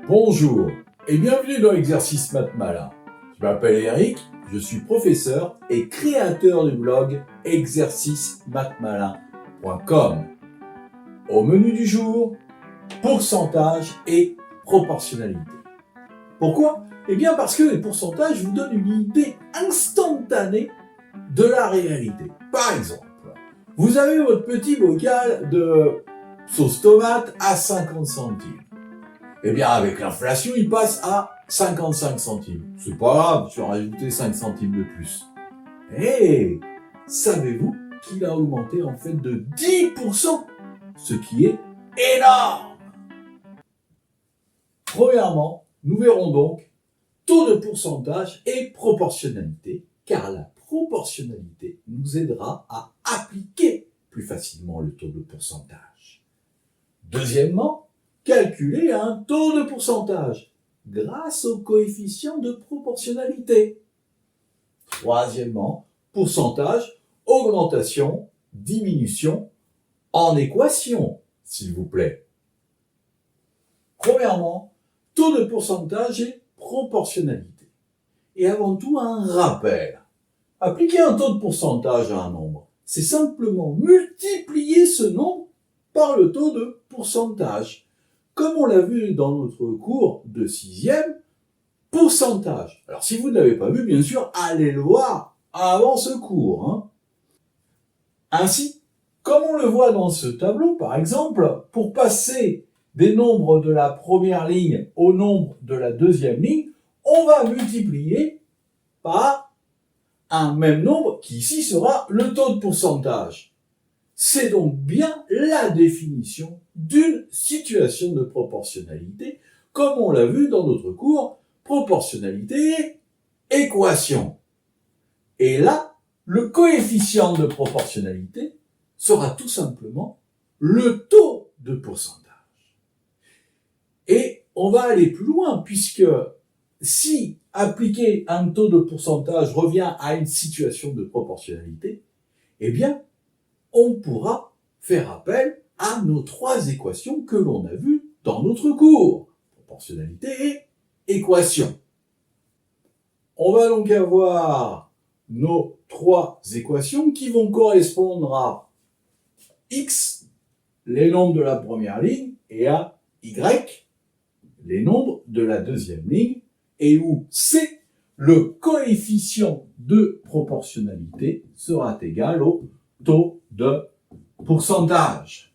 Bonjour et bienvenue dans l'exercice Maths Malin. Je m'appelle Eric, je suis professeur et créateur du blog exercicemathsmalin.com. Au menu du jour, pourcentage et proportionnalité. Pourquoi ? Eh bien parce que les pourcentages vous donnent une idée instantanée de la réalité. Par exemple, vous avez votre petit bocal de sauce tomate à 50 centimes. Eh bien, avec l'inflation, il passe à 55 centimes. C'est pas grave, je vais rajouter 5 centimes de plus. Et savez-vous qu'il a augmenté en fait de 10%, ce qui est énorme. Premièrement, nous verrons donc taux de pourcentage et proportionnalité, car la proportionnalité nous aidera à appliquer plus facilement le taux de pourcentage. Deuxièmement, calculer un taux de pourcentage grâce au coefficient de proportionnalité. Troisièmement, pourcentage, augmentation, diminution en équation, s'il vous plaît. Premièrement, taux de pourcentage et proportionnalité. Et avant tout, un rappel. Appliquer un taux de pourcentage à un nombre, c'est simplement multiplier ce nombre par le taux de pourcentage. Comme on l'a vu dans notre cours de 6e, pourcentage. Alors si vous ne l'avez pas vu, bien sûr, allez le voir avant ce cours. Ainsi, comme on le voit dans ce tableau, par exemple, pour passer des nombres de la première ligne au nombre de la deuxième ligne, on va multiplier par un même nombre qui ici sera le taux de pourcentage. C'est donc bien la définition d'une situation de proportionnalité, comme on l'a vu dans notre cours proportionnalité et équation. Et là, le coefficient de proportionnalité sera tout simplement le taux de pourcentage. Et on va aller plus loin, puisque si appliquer un taux de pourcentage revient à une situation de proportionnalité, eh bien, on pourra faire appel à nos trois équations que l'on a vues dans notre cours. Proportionnalité et équation. On va donc avoir nos trois équations qui vont correspondre à x, les nombres de la première ligne, et à y, les nombres de la deuxième ligne, et où c, le coefficient de proportionnalité, sera égal au taux de pourcentage.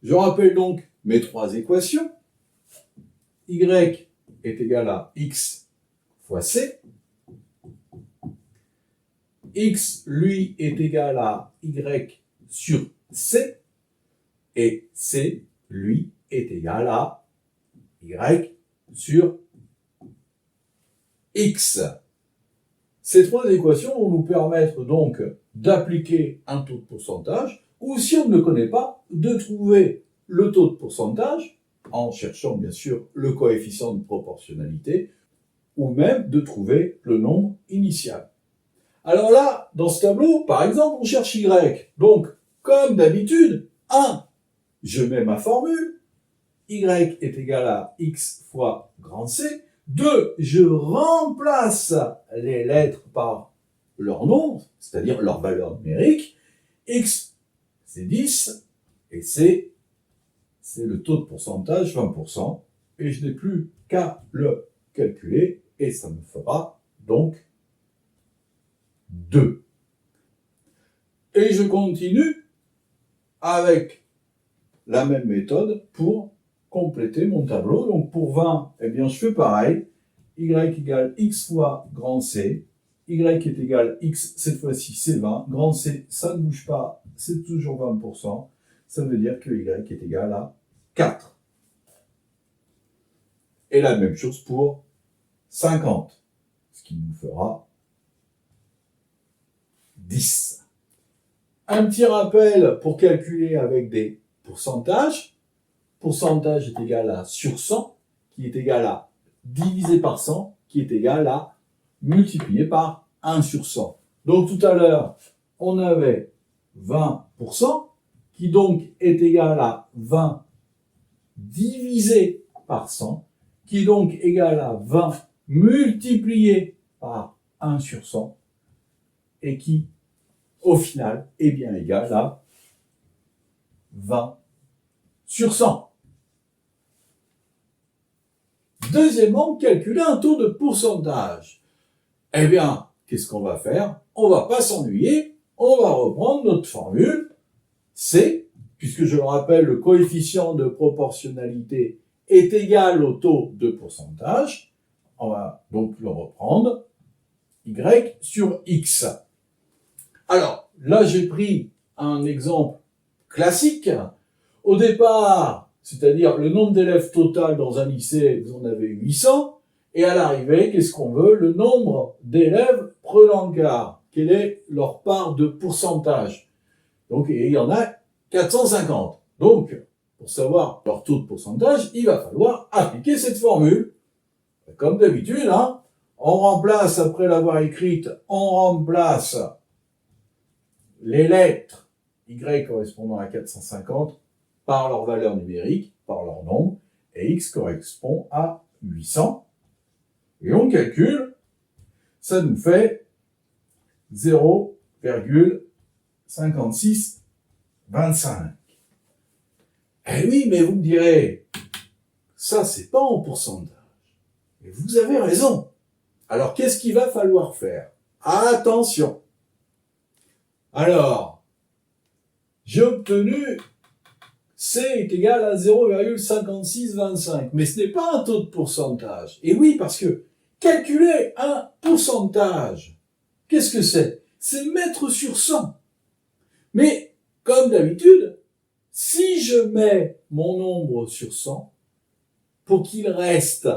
Je rappelle donc mes trois équations. Y est égal à x fois c. X, lui, est égal à y sur c. Et c, lui, est égal à y sur x. Ces trois équations vont nous permettre donc d'appliquer un taux de pourcentage, ou si on ne le connaît pas, de trouver le taux de pourcentage, en cherchant bien sûr le coefficient de proportionnalité, ou même de trouver le nombre initial. Alors là, dans ce tableau, par exemple, on cherche y. Donc, comme d'habitude, 1, je mets ma formule, y est égal à x fois grand C. 2, je remplace les lettres par leur nom, c'est-à-dire leur valeur numérique. X, c'est 10, et C, c'est le taux de pourcentage, 20%. Et je n'ai plus qu'à le calculer, et ça me fera donc 2. Et je continue avec la même méthode pour compléter mon tableau. Donc pour 20, eh bien je fais pareil. Y égale x fois grand C. Y est égal x, cette fois-ci c'est 20. Grand C, ça ne bouge pas, c'est toujours 20%. Ça veut dire que y est égal à 4. Et la même chose pour 50, ce qui nous fera 10. Un petit rappel pour calculer avec des pourcentages. Pourcentage est égal à sur 100, qui est égal à divisé par 100, qui est égal à multiplié par 1 sur 100. Donc tout à l'heure, on avait 20% qui donc est égal à 20 divisé par 100, qui est donc égal à 20 multiplié par 1 sur 100, et qui, au final, est bien égal à 20 sur 100. Deuxièmement, calculer un taux de pourcentage. Eh bien, qu'est-ce qu'on va faire? On va pas s'ennuyer, on va reprendre notre formule. C, puisque je le rappelle, le coefficient de proportionnalité est égal au taux de pourcentage. On va donc le reprendre. Y sur X. Alors, là, j'ai pris un exemple classique. Au départ, c'est-à-dire le nombre d'élèves total dans un lycée, vous en avez 800. Et à l'arrivée, qu'est-ce qu'on veut? Le nombre d'élèves prenant le quart. Quelle est leur part de pourcentage? Donc, il y en a 450. Donc, pour savoir leur taux de pourcentage, il va falloir appliquer cette formule. Comme d'habitude, hein, on remplace, après l'avoir écrite, on remplace les lettres Y correspondant à 450 par leur valeur numérique, par leur nombre, et X correspond à 800. Et on calcule, ça nous fait 0,5625. Eh oui, mais vous me direz, ça c'est pas en pourcentage. Et vous avez raison. Alors qu'est-ce qu'il va falloir faire? Attention. Alors, j'ai obtenu C est égal à 0,5625. Mais ce n'est pas un taux de pourcentage. Et oui, parce que calculer un pourcentage, qu'est-ce que c'est? C'est mettre sur 100. Mais, comme d'habitude, si je mets mon nombre sur 100, pour qu'il reste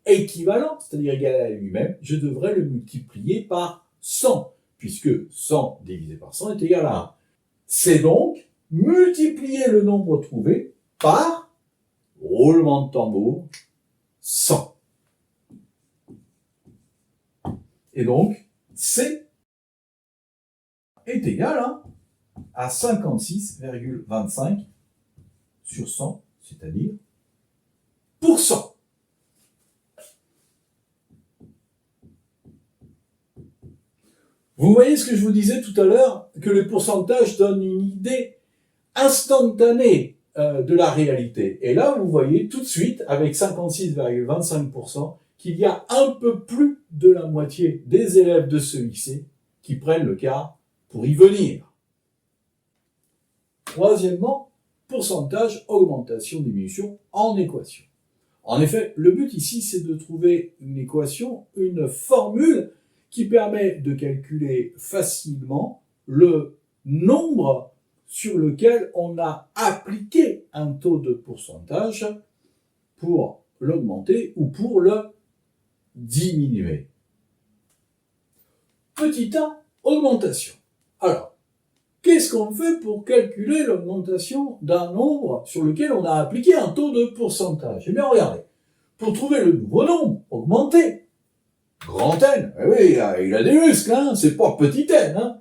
équivalent, c'est-à-dire égal à lui-même, je devrais le multiplier par 100, puisque 100 divisé par 100 est égal à 1. C'est donc multiplier le nombre trouvé par, roulement de tambour, 100. Et donc, C est égal à 56,25 sur 100, c'est-à-dire %. Vous voyez ce que je vous disais tout à l'heure, que le pourcentage donne une idée instantanée de la réalité. Et là, vous voyez tout de suite, avec 56,25%, qu'il y a un peu plus de la moitié des élèves de ce lycée qui prennent le quart pour y venir. Troisièmement, pourcentage, augmentation, diminution en équation. En effet, le but ici, c'est de trouver une équation, une formule qui permet de calculer facilement le nombre sur lequel on a appliqué un taux de pourcentage pour l'augmenter ou pour le diminuer. Petit a, augmentation. Alors, qu'est-ce qu'on fait pour calculer l'augmentation d'un nombre sur lequel on a appliqué un taux de pourcentage? Eh bien, regardez, pour trouver le nouveau nombre, augmenter, grand N, eh oui, il a des muscles, hein, c'est pas petit n, hein.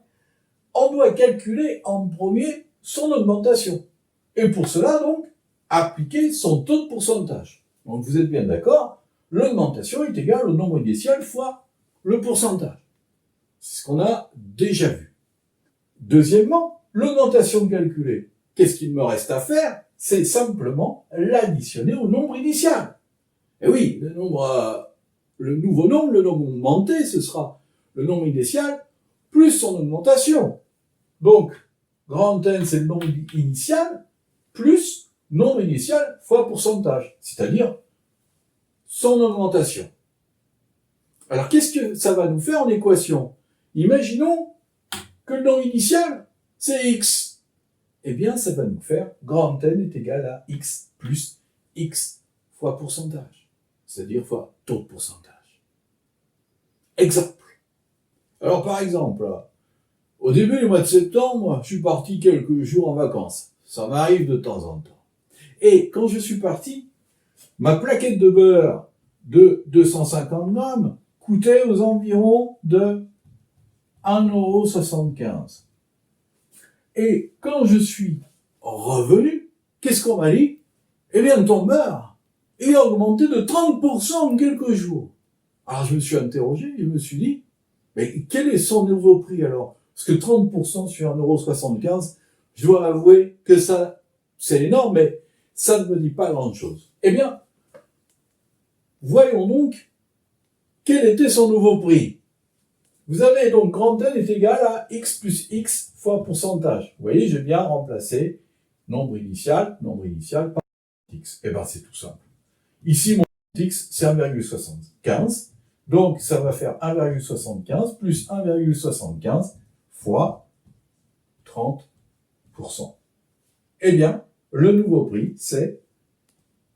On doit calculer en premier son augmentation. Et pour cela, donc, appliquer son taux de pourcentage. Donc, vous êtes bien d'accord, l'augmentation est égale au nombre initial fois le pourcentage. C'est ce qu'on a déjà vu. Deuxièmement, l'augmentation calculée. Qu'est-ce qu'il me reste à faire? C'est simplement l'additionner au nombre initial. Et oui, le nouveau nombre, le nombre augmenté, ce sera le nombre initial plus son augmentation. Donc, grand N, c'est le nombre initial plus nombre initial fois pourcentage, c'est-à-dire son augmentation. Alors, qu'est-ce que ça va nous faire en équation? Imaginons que le nombre initial, c'est x. Eh bien, ça va nous faire grand N est égal à x plus x fois pourcentage, c'est-à-dire fois taux de pourcentage. Exemple. Alors, par exemple, au début du mois de septembre, je suis parti quelques jours en vacances. Ça m'arrive de temps en temps. Et quand je suis parti, ma plaquette de beurre de 250 grammes coûtait aux environs de 1,75 €. Et quand je suis revenu. Qu'est-ce qu'on m'a dit? Eh bien, ton beurre, il a augmenté de 30% en quelques jours. Alors, je me suis interrogé, je me suis dit, mais quel est son nouveau prix alors? Parce que 30% sur 1,75 €, je dois avouer que ça, c'est énorme, mais ça ne me dit pas grand-chose. Eh bien, voyons donc quel était son nouveau prix. Vous avez donc grand N est égal à x plus x fois pourcentage. Vous voyez, j'ai bien remplacé nombre initial par x. Eh bien, c'est tout simple. Ici, mon x, c'est 1,75. Donc, ça va faire 1,75 plus 1,75 fois 30%. Eh bien, le nouveau prix, c'est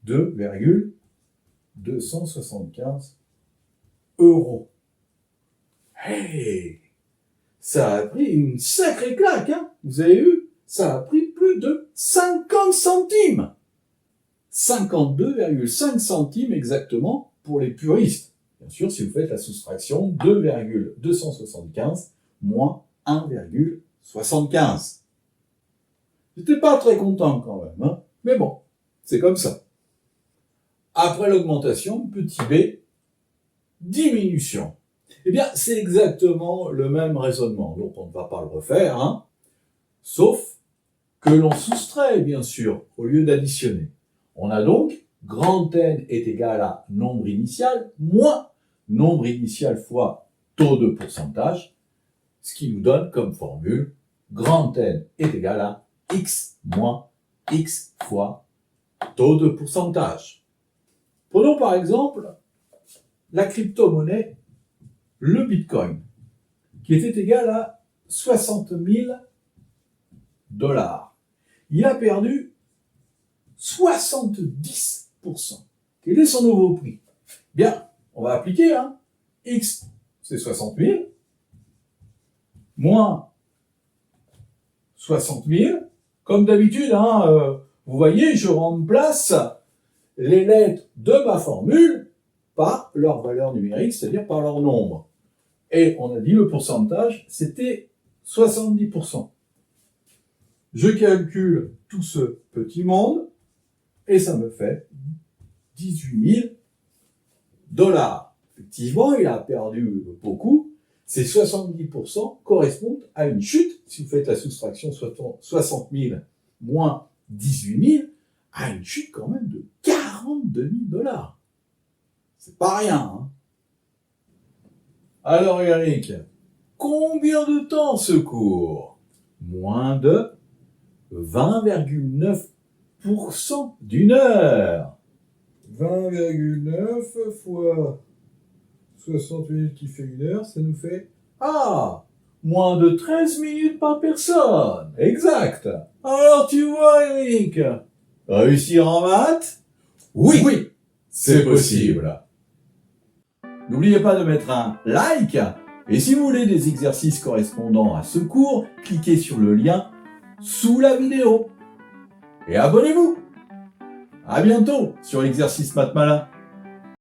2,275 €. Hey! Ça a pris une sacrée claque, hein? Vous avez vu? Ça a pris plus de 50 centimes. 52,5 centimes exactement pour les puristes. Bien sûr, si vous faites la soustraction, 2,275 moins 1,75. J'étais pas très content quand même, hein? Mais bon, c'est comme ça. Après l'augmentation, petit b, diminution. Eh bien, c'est exactement le même raisonnement, donc on ne va pas le refaire, hein, sauf que l'on soustrait, bien sûr, au lieu d'additionner. On a donc grand N est égal à nombre initial moins nombre initial fois taux de pourcentage, ce qui nous donne comme formule grand N est égal à x moins x fois taux de pourcentage. Prenons par exemple la crypto-monnaie, le Bitcoin, qui était égal à 60 000 $. Il a perdu 70%. Quel est son nouveau prix? Bien, on va appliquer, hein. X, c'est 60 000, moins 60 000. Comme d'habitude, hein, vous voyez, je remplace les lettres de ma formule par leur valeur numérique, c'est-à-dire par leur nombre. Et on a dit le pourcentage, c'était 70%. Je calcule tout ce petit monde et ça me fait 18 000 $. Effectivement, il a perdu beaucoup. Ces 70% correspondent à une chute, si vous faites la soustraction 60 000 moins 18 000, à une chute quand même de 42 000 $. C'est pas rien, hein. Alors Eric, combien de temps ce cours? Moins de 20,9% d'une heure. 20,9 fois 60 minutes qui fait une heure, ça nous fait... Ah! Moins de 13 minutes par personne. Exact. Alors tu vois Eric, réussir en maths? Oui, c'est possible. N'oubliez pas de mettre un like, et si vous voulez des exercices correspondant à ce cours, cliquez sur le lien sous la vidéo. Et abonnez-vous. À bientôt sur l'exercice Maths Malin.